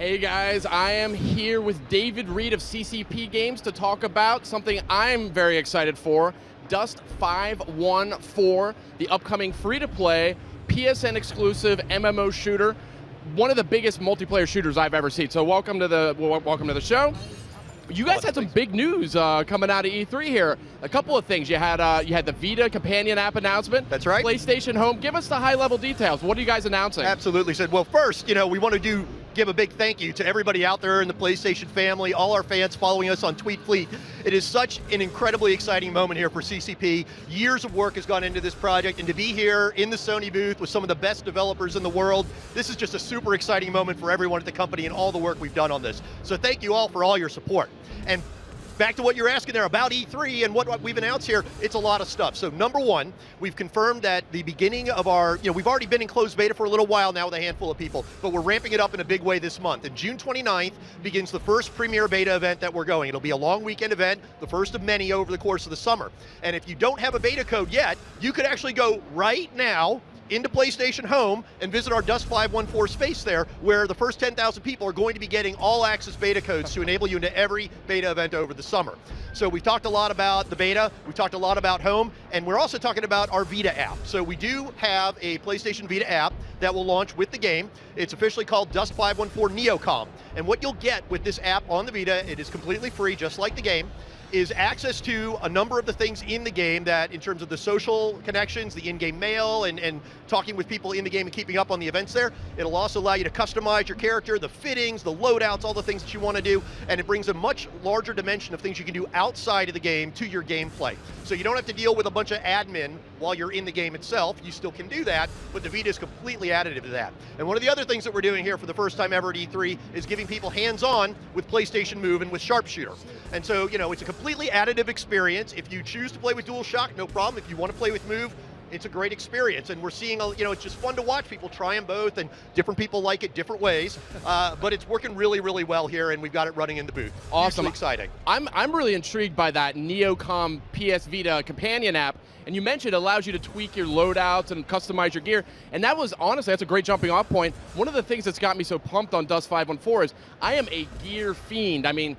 Hey guys, I am here with David Reed of CCP Games to talk about something I'm very excited for, Dust 514, the upcoming free-to-play, PSN exclusive MMO shooter, one of the biggest multiplayer shooters I've ever seen. So welcome to the show. You guys had some big news coming out of E3 here. A couple of things. You had the Vita companion app announcement. That's right. PlayStation Home. Give us the high-level details. What are you guys announcing? Absolutely. Well, first, we want to give a big thank you to everybody out there in the PlayStation family, all our fans following us on Tweet Fleet. It is such an incredibly exciting moment here for CCP. Years of work has gone into this project, and to be here in the Sony booth with some of the best developers in the world, this is just a super exciting moment for everyone at the company and all the work we've done on this. So thank you all for all your support. And back to what you're asking there about E3 and what we've announced here, it's a lot of stuff. So number one, we've confirmed that the beginning of our, we've already been in closed beta for a little while now with a handful of people, but we're ramping it up in a big way this month. And June 29th begins the first premier beta event that we're going. It'll be a long weekend event, the first of many over the course of the summer. And if you don't have a beta code yet, you could actually go right now into PlayStation Home and visit our Dust 514 space there, where the first 10,000 people are going to be getting all access beta codes to enable you into every beta event over the summer. So we've talked a lot about the beta, we've talked a lot about Home, and we're also talking about our Vita app. So we do have a PlayStation Vita app that will launch with the game. It's officially called Dust 514 Neocom. And what you'll get with this app on the Vita, it is completely free, just like the game, is access to a number of the things in the game that, in terms of the social connections, the in-game mail, and talking with people in the game and keeping up on the events there. It'll also allow you to customize your character, the fittings, the loadouts, all the things that you want to do, and it brings a much larger dimension of things you can do outside of the game to your gameplay. So you don't have to deal with a bunch of admin while you're in the game itself. You still can do that, but the Vita is completely additive to that. And one of the other things that we're doing here for the first time ever at E3 is giving people hands-on with PlayStation Move and with Sharpshooter. And so, it's a completely additive experience. If you choose to play with DualShock, no problem. If you want to play with Move, it's a great experience, and we're seeing, it's just fun to watch people try them both, and different people like it different ways, but it's working really, really well here, and we've got it running in the booth. Awesome. Hugely exciting. I'm really intrigued by that Neocom PS Vita companion app, and you mentioned it allows you to tweak your loadouts and customize your gear, and that was, honestly, that's a great jumping off point. One of the things that's got me so pumped on Dust 514 is I am a gear fiend. I mean,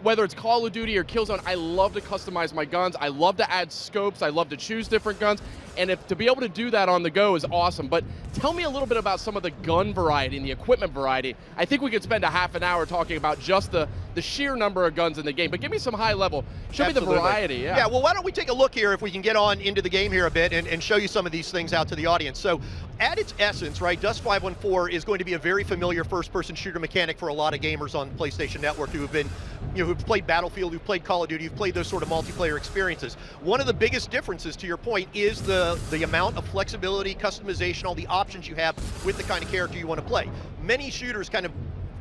whether it's Call of Duty or Killzone, I love to customize my guns. I love to add scopes. I love to choose different guns. And to be able to do that on the go is awesome. But tell me a little bit about some of the gun variety and the equipment variety. I think we could spend a half an hour talking about just the sheer number of guns in the game. But give me some high level. Show Absolutely. me the variety. Yeah, well, why don't we take a look here if we can get on into the game here a bit and show you some of these things out to the audience. So at its essence, right, Dust 514 is going to be a very familiar first-person shooter mechanic for a lot of gamers on PlayStation Network who have been, who've played Battlefield, who've played Call of Duty, who've played those sort of multiplayer experiences. One of the biggest differences, to your point, is the amount of flexibility, customization, all the options you have with the kind of character you want to play. Many shooters kind of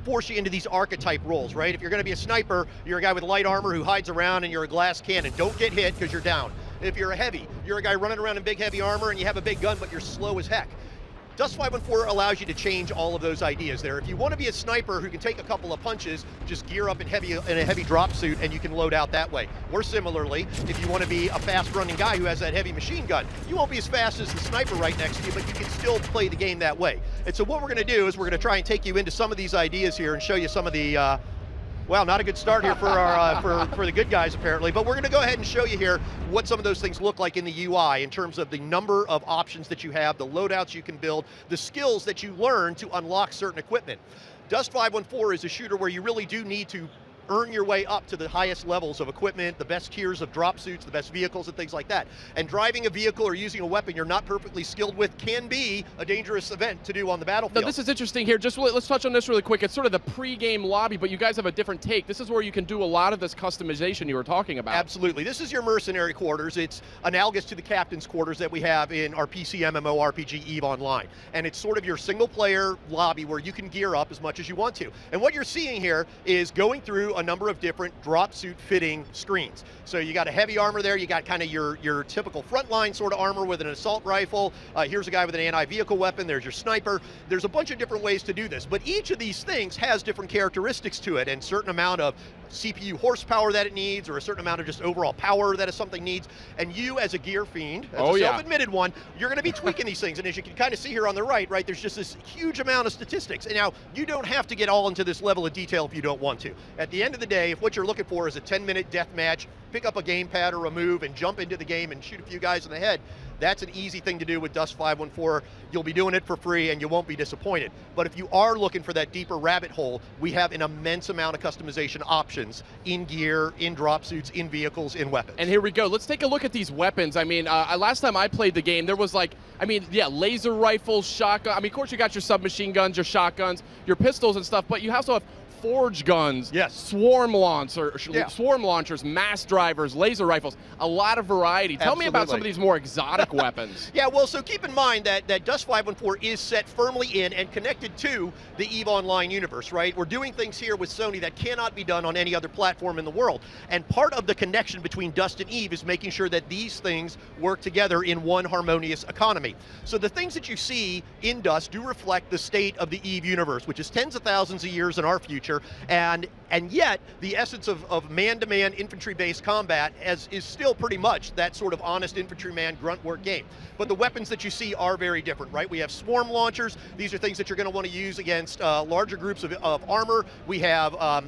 force you into these archetype roles, right? If you're going to be a sniper, you're a guy with light armor who hides around and you're a glass cannon. Don't get hit because you're down. If you're a heavy, you're a guy running around in big heavy armor and you have a big gun but you're slow as heck. Dust 514 allows you to change all of those ideas there. If you want to be a sniper who can take a couple of punches, just gear up in a heavy drop suit and you can load out that way. Or similarly, if you want to be a fast-running guy who has that heavy machine gun, you won't be as fast as the sniper right next to you, but you can still play the game that way. And so what we're going to do is we're going to try and take you into some of these ideas here and show you some of the well, not a good start here for our for the good guys apparently, but we're going to go ahead and show you here what some of those things look like in the UI in terms of the number of options that you have, the loadouts you can build, the skills that you learn to unlock certain equipment. Dust 514 is a shooter where you really do need to earn your way up to the highest levels of equipment, the best tiers of drop suits, the best vehicles and things like that. And driving a vehicle or using a weapon you're not perfectly skilled with can be a dangerous event to do on the battlefield. Now, this is interesting here. Just let's touch on this really quick. It's sort of the pre-game lobby, but you guys have a different take. This is where you can do a lot of this customization you were talking about. Absolutely. This is your mercenary quarters. It's analogous to the captain's quarters that we have in our PC MMORPG EVE Online. And it's sort of your single-player lobby where you can gear up as much as you want to. And what you're seeing here is going through a number of different drop suit fitting screens. So you got a heavy armor there, you got kind of your typical frontline sort of armor with an assault rifle. Here's a guy with an anti-vehicle weapon, there's your sniper. There's a bunch of different ways to do this, but each of these things has different characteristics to it and certain amount of CPU horsepower that it needs, or a certain amount of just overall power that something needs. And you, as a gear fiend, as a self-admitted one, you're going to be tweaking these things. And as you can kind of see here on the right, there's just this huge amount of statistics. And now, you don't have to get all into this level of detail if you don't want to. At the end of the day, if what you're looking for is a 10-minute death match, pick up a gamepad or a move and jump into the game and shoot a few guys in the head, that's an easy thing to do with Dust 514. You'll be doing it for free and you won't be disappointed. But if you are looking for that deeper rabbit hole, we have an immense amount of customization options in gear, in drop suits, in vehicles, in weapons. And here we go. Let's take a look at these weapons. I mean, last time I played the game, there was laser rifles, shotgun. I mean, of course you got your submachine guns, your shotguns, your pistols and stuff, but you also have forge guns, swarm launchers, mass drivers, laser rifles, a lot of variety. Tell me about some of these more exotic weapons. Yeah, well, so keep in mind that Dust 514 is set firmly in and connected to the EVE Online universe, right? We're doing things here with Sony that cannot be done on any other platform in the world. And part of the connection between Dust and EVE is making sure that these things work together in one harmonious economy. So the things that you see in Dust do reflect the state of the EVE universe, which is tens of thousands of years in our future. And yet, the essence of man-to-man infantry-based combat is still pretty much that sort of honest infantryman grunt work game. But the weapons that you see are very different, right? We have swarm launchers. These are things that you're going to want to use against larger groups of armor. We have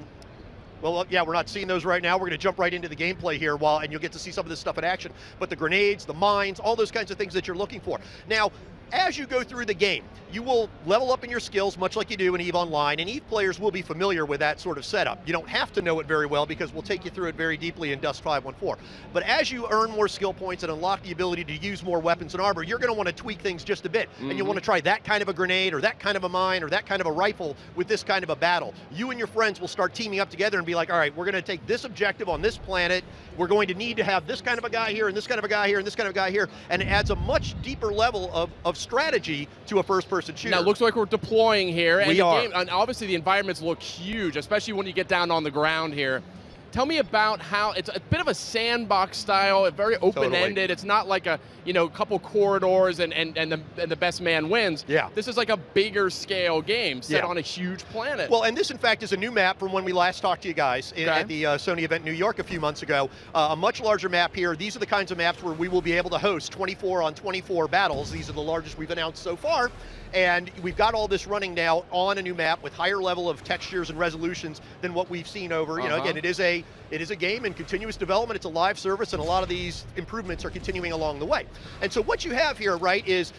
well, yeah, we're not seeing those right now. We're going to jump right into the gameplay here, and you'll get to see some of this stuff in action. But the grenades, the mines, all those kinds of things that you're looking for. Now, as you go through the game, you will level up in your skills much like you do in EVE Online, and EVE players will be familiar with that sort of setup. You don't have to know it very well because we'll take you through it very deeply in Dust 514. But as you earn more skill points and unlock the ability to use more weapons and armor, you're going to want to tweak things just a bit. And you'll want to try that kind of a grenade or that kind of a mine or that kind of a rifle with this kind of a battle. You and your friends will start teaming up together and be like, all right, we're going to take this objective on this planet. We're going to need to have this kind of a guy here and this kind of a guy here and this kind of a guy here. And it adds a much deeper level of strategy to a first-person shooter. Now, it looks like we're deploying here. And we are. And obviously, the environments look huge, especially when you get down on the ground here. Tell me about how it's a bit of a sandbox style, very open-ended. Totally. It's not like a couple corridors and the best man wins. Yeah. This is like a bigger scale game set on a huge planet. Well, and this in fact is a new map from when we last talked to you guys at the Sony event in New York a few months ago. A much larger map here. These are the kinds of maps where we will be able to host 24 on 24 battles. These are the largest we've announced so far. And we've got all this running now on a new map with higher level of textures and resolutions than what we've seen over. Again, it is a game in continuous development. It's a live service, and a lot of these improvements are continuing along the way. And so what you have here, right, is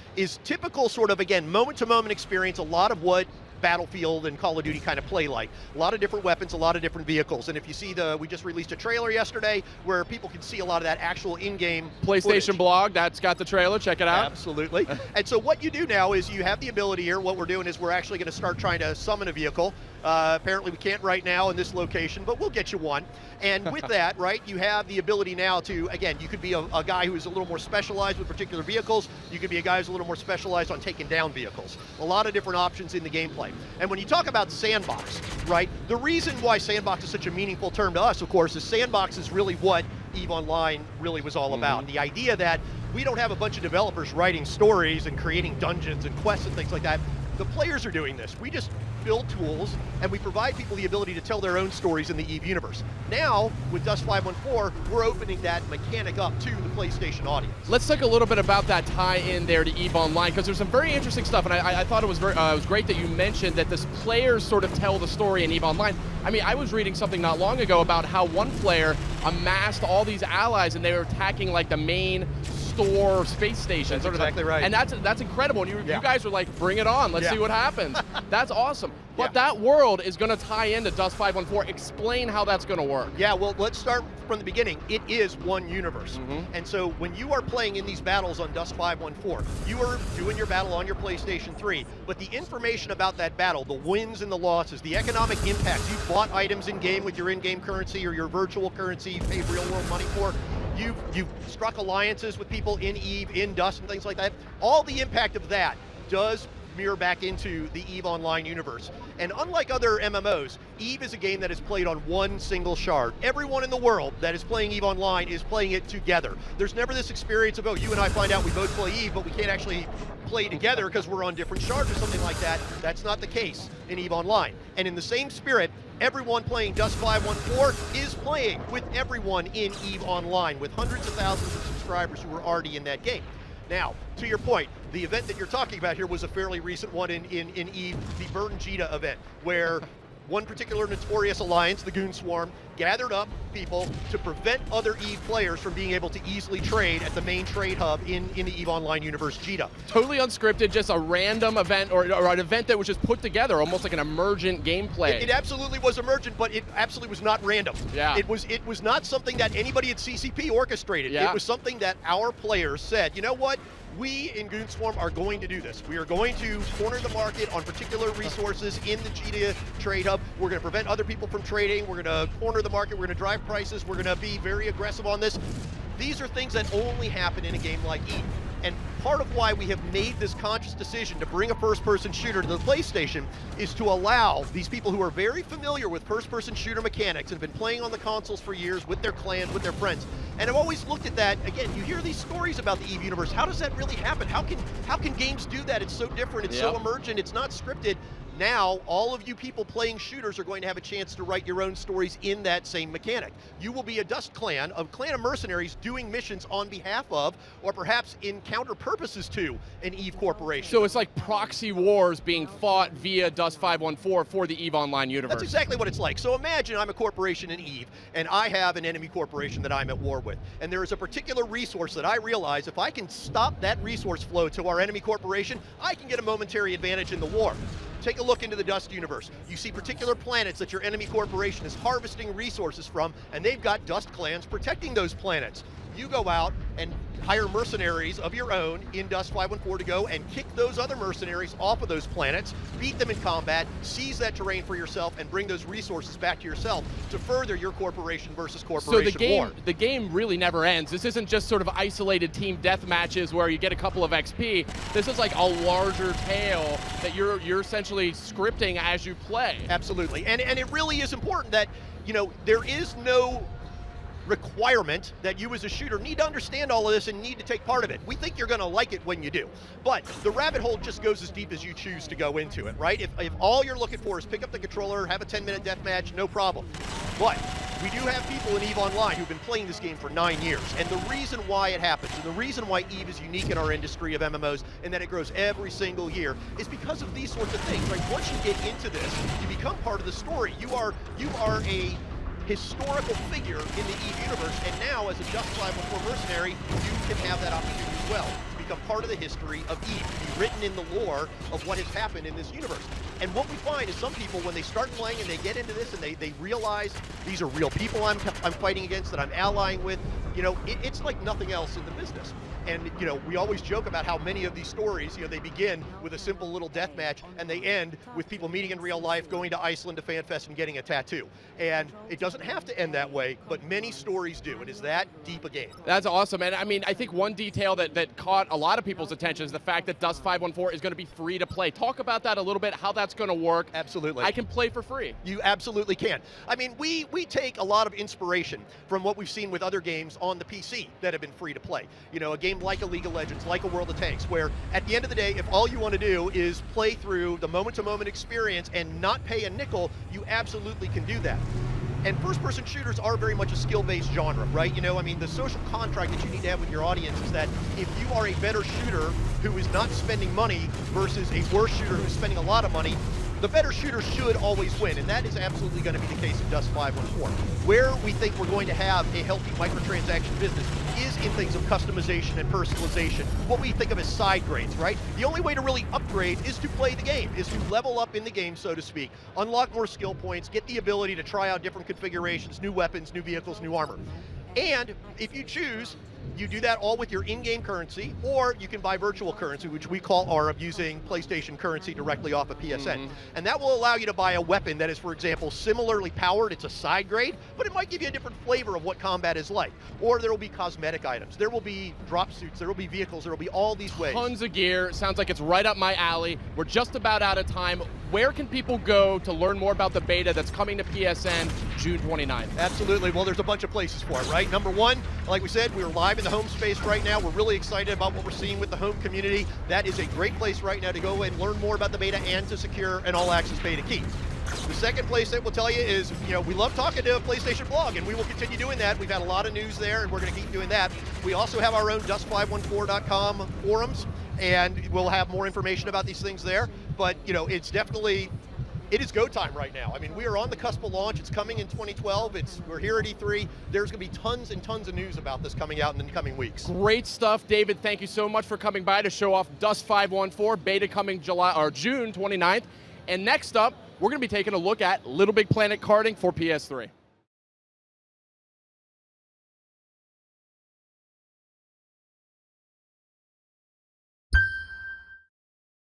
typical sort of, again, moment-to-moment experience, a lot of what Battlefield and Call of Duty kind of play like. A lot of different weapons, a lot of different vehicles. And if you see we just released a trailer yesterday where people can see a lot of that actual in-game PlayStation footage. Blog, that's got the trailer, check it out. Absolutely. And so what you do now is you have the ability here, what we're doing is we're actually going to start trying to summon a vehicle. Apparently we can't right now in this location, but we'll get you one. And with that, right, you have the ability now to, again, you could be a guy who is a little more specialized with particular vehicles. You could be a guy who's a little more specialized on taking down vehicles. A lot of different options in the gameplay. And when you talk about sandbox, right, the reason why sandbox is such a meaningful term to us, of course, is sandbox is really what EVE Online really was all about. The idea that we don't have a bunch of developers writing stories and creating dungeons and quests and things like that. The players are doing this. We just build tools and we provide people the ability to tell their own stories in the EVE universe. Now, with Dust 514, we're opening that mechanic up to the PlayStation audience. Let's talk a little bit about that tie-in there to EVE Online, because there's some very interesting stuff, and I thought it was great that you mentioned that this players sort of tell the story in EVE Online. I mean, I was reading something not long ago about how one player amassed all these allies and they were attacking like the main store space station. That's exactly right. And that's incredible. And you guys are like, bring it on. Let's see what happens. That's awesome. But Yeah. that world is going to tie into Dust 514. Explain how that's going to work. Yeah, well, let's start from the beginning. It is one universe. And so when you are playing in these battles on Dust 514, you are doing your battle on your PlayStation 3. But the information about that battle, the wins and the losses, the economic impacts, you bought items in-game with your in-game currency or your virtual currency you pay real-world money for, you've struck alliances with people in EVE, in Dust, and things like that. All the impact of that does mirror back into the EVE Online universe. And unlike other MMOs, EVE is a game that is played on one single shard. Everyone in the world that is playing EVE Online is playing it together. There's never this experience of, oh, you and I find out we both play EVE, but we can't actually play together because we're on different shards or something like that. That's not the case in EVE Online. And in the same spirit, everyone playing Dust 514 is playing with everyone in EVE Online, with hundreds of thousands of subscribers who are already in that game. Now, to your point, the event that you're talking about here was a fairly recent one in EVE, the Burn Jita event, where one particular notorious alliance, the Goon Swarm, gathered up people to prevent other EVE players from being able to easily trade at the main trade hub in the EVE Online universe, Jita. Totally unscripted, just a random event, or an event that was just put together, almost like an emergent gameplay. It absolutely was emergent, but it absolutely was not random. Yeah. It was not something that anybody at CCP orchestrated. Yeah. It was something that our players said, you know what? We in Goon Swarm are going to do this. We are going to corner the market on particular resources in the Jita trade hub. We're going to prevent other people from trading. We're going to corner the market. We're going to drive prices. We're going to be very aggressive on this. These are things that only happen in a game like EVE. And part of why we have made this conscious decision to bring a first-person shooter to the PlayStation is to allow these people who are very familiar with first-person shooter mechanics and have been playing on the consoles for years with their clans, with their friends, and have always looked at that. Again, you hear these stories about the EVE universe. How does that really happen? How can games do that? It's so different. It's so emergent. It's not scripted. Now, all of you people playing shooters are going to have a chance to write your own stories in that same mechanic. You will be a Dust clan, a clan of mercenaries doing missions on behalf of, or perhaps in counter purposes to, an EVE corporation. So it's like proxy wars being fought via Dust 514 for the EVE Online universe. That's exactly what it's like. So imagine I'm a corporation in EVE, and I have an enemy corporation that I'm at war with. And there is a particular resource that I realize if I can stop that resource flow to our enemy corporation, I can get a momentary advantage in the war. Take a look into the Dust universe. You see particular planets that your enemy corporation is harvesting resources from, and they've got Dust clans protecting those planets. You go out and hire mercenaries of your own in Dust 514 to go and kick those other mercenaries off of those planets, beat them in combat, seize that terrain for yourself, and bring those resources back to yourself to further your corporation versus corporation war. The game really never ends. This isn't just sort of isolated team death matches where you get a couple of XP. This is like a larger tale that you're essentially scripting as you play. Absolutely, and it really is important that, you know, there is no requirement that you as a shooter need to understand all of this and need to take part of it. We think you're going to like it when you do. But the rabbit hole just goes as deep as you choose to go into it, right? If all you're looking for is pick up the controller, have a 10-minute death match, no problem. But we do have people in EVE Online who've been playing this game for 9 years. And the reason why it happens, and the reason why EVE is unique in our industry of MMOs, and that it grows every single year, is because of these sorts of things, right? Once you get into this, you become part of the story. You are a historical figure in the EVE universe, and now as a Dust 514 mercenary, you can have that opportunity as well to become part of the history of EVE, to be written in the lore of what has happened in this universe. And what we find is some people, when they start playing and they get into this and they realize these are real people I'm fighting against, that I'm allying with, you know, it's like nothing else in the business. And, you know, we always joke about how many of these stories, you know, they begin with a simple little death match and they end with people meeting in real life, going to Iceland to FanFest and getting a tattoo. And it doesn't have to end that way, but many stories do. It is that deep a game. That's awesome. And I mean, I think one detail that caught a lot of people's attention is the fact that Dust 514 is going to be free to play. Talk about that a little bit, how that's going to work. Absolutely. I can play for free. You absolutely can. I mean, we take a lot of inspiration from what we've seen with other games on the PC that have been free to play. You know, a game like a League of Legends, like a World of Tanks, where at the end of the day, if all you want to do is play through the moment-to-moment experience and not pay a nickel, you absolutely can do that. And first-person shooters are very much a skill-based genre, right? You know, I mean, the social contract that you need to have with your audience is that if you are a better shooter who is not spending money versus a worse shooter who's spending a lot of money, the better shooter should always win, and that is absolutely going to be the case in Dust 514. Where we think we're going to have a healthy microtransaction business is in things of customization and personalization, what we think of as side grades, right? The only way to really upgrade is to play the game, is to level up in the game, so to speak, unlock more skill points, get the ability to try out different configurations, new weapons, new vehicles, new armor. And if you choose, You do that all with your in-game currency, or you can buy virtual currency, which we call ARB, using PlayStation currency directly off of PSN. And that will allow you to buy a weapon that is, for example, similarly powered. It's a side grade, but it might give you a different flavor of what combat is like. Or there will be cosmetic items. There will be drop suits. There will be vehicles. There will be all these ways. Tons of gear. Sounds like it's right up my alley. We're just about out of time. Where can people go to learn more about the beta that's coming to PSN June 29th? Absolutely. Well, there's a bunch of places for it, right? Number one, like we said, we're live in the home space right now. We're really excited about what we're seeing with the home community. That is a great place right now to go and learn more about the beta and to secure an all-access beta key. The second place that we'll tell you is, we love talking to a PlayStation blog, and we will continue doing that. We've had a lot of news there, and we're going to keep doing that. We also have our own dust514.com forums, and we'll have more information about these things there. But, it's definitely, it is go time right now. I mean, we are on the cusp of launch. It's coming in 2012. We're here at E3. There's going to be tons and tons of news about this coming out in the coming weeks. Great stuff, David. Thank you so much for coming by to show off Dust514 beta coming June 29th. And next up, we're going to be taking a look at Little Big Planet karting for PS3.